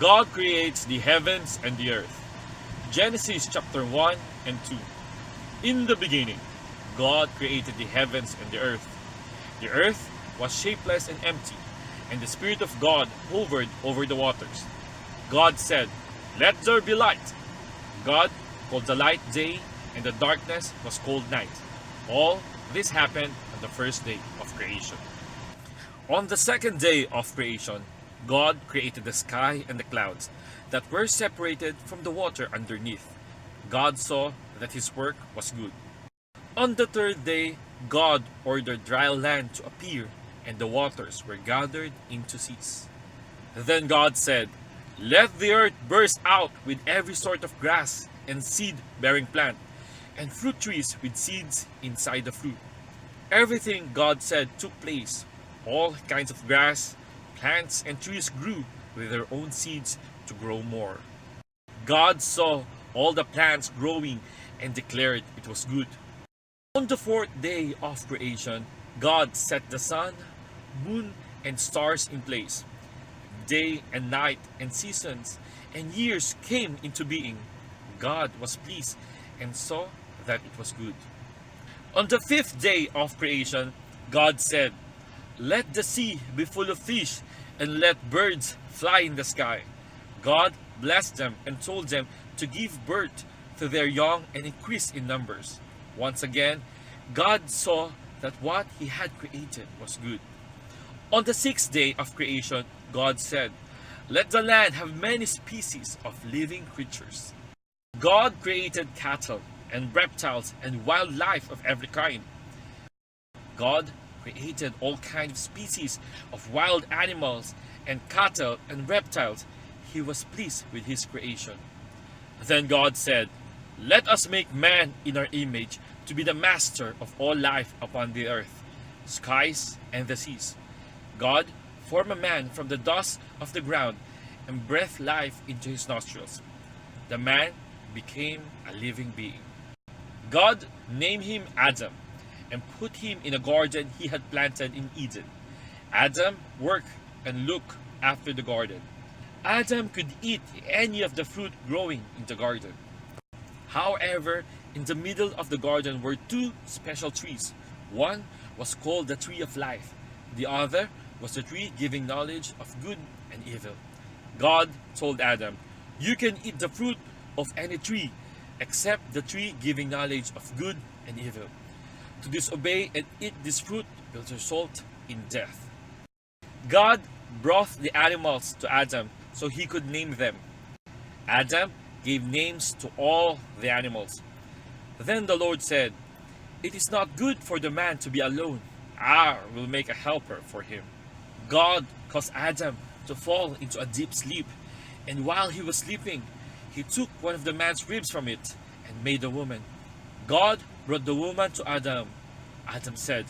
God creates the heavens and the earth. Genesis chapter 1 and 2. In the beginning, God created the heavens and the earth. The earth was shapeless and empty, and the Spirit of God hovered over the waters. God said, "Let there be light." God called the light day, and the darkness was called night. All this happened on the first day of creation. On the second day of creation, God created the sky and the clouds that were separated from the water underneath. God saw that his work was good. On the third day, God ordered dry land to appear, and the waters were gathered into seas. Then God said, "Let the earth burst out with every sort of grass and seed-bearing plant, and fruit trees with seeds inside the fruit." Everything God said took place. All kinds of grass, plants, and trees grew with their own seeds to grow more. God saw all the plants growing and declared it was good. On the fourth day of creation, God set the sun, moon, and stars in place. Day and night and seasons and years came into being. God was pleased and saw that it was good. On the fifth day of creation, God said, "Let the sea be full of fish, and let birds fly in the sky." God blessed them and told them to give birth to their young and increase in numbers. Once again, God saw that what he had created was good. On the sixth day of creation, God said, "Let the land have many species of living creatures." God created cattle and reptiles and wildlife of every kind. God created all kinds of species of wild animals and cattle and reptiles. He was pleased with his creation. Then God said, "Let us make man in our image to be the master of all life upon the earth, skies, and the seas." God formed a man from the dust of the ground and breathed life into his nostrils. The man became a living being. God named him Adam and put him in a garden he had planted in Eden. Adam worked and looked after the garden. Adam could eat any of the fruit growing in the garden. However, in the middle of the garden were two special trees. One was called the tree of life. The other was the tree giving knowledge of good and evil. God told Adam, "You can eat the fruit of any tree except the tree giving knowledge of good and evil. To disobey and eat this fruit will result in death." God brought the animals to Adam so he could name them. Adam gave names to all the animals. Then the Lord said, "It is not good for the man to be alone. I will make a helper for him." God caused Adam to fall into a deep sleep, and while he was sleeping, he took one of the man's ribs from it and made a woman. God brought the woman to Adam. Adam said,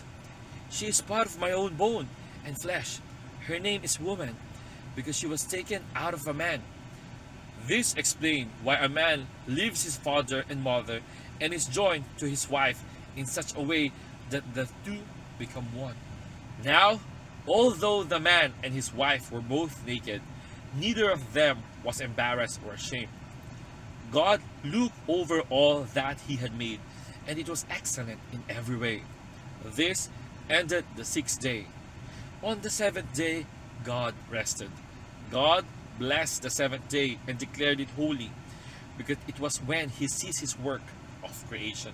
"She is part of my own bone and flesh. Her name is woman, because she was taken out of a man." This explained why a man leaves his father and mother and is joined to his wife in such a way that the two become one. Now, although the man and his wife were both naked, neither of them was embarrassed or ashamed. God looked over all that he had made, and it was excellent in every way. This ended the sixth day. On the seventh day, God rested. God blessed the seventh day and declared it holy, because it was when he ceased his work of creation.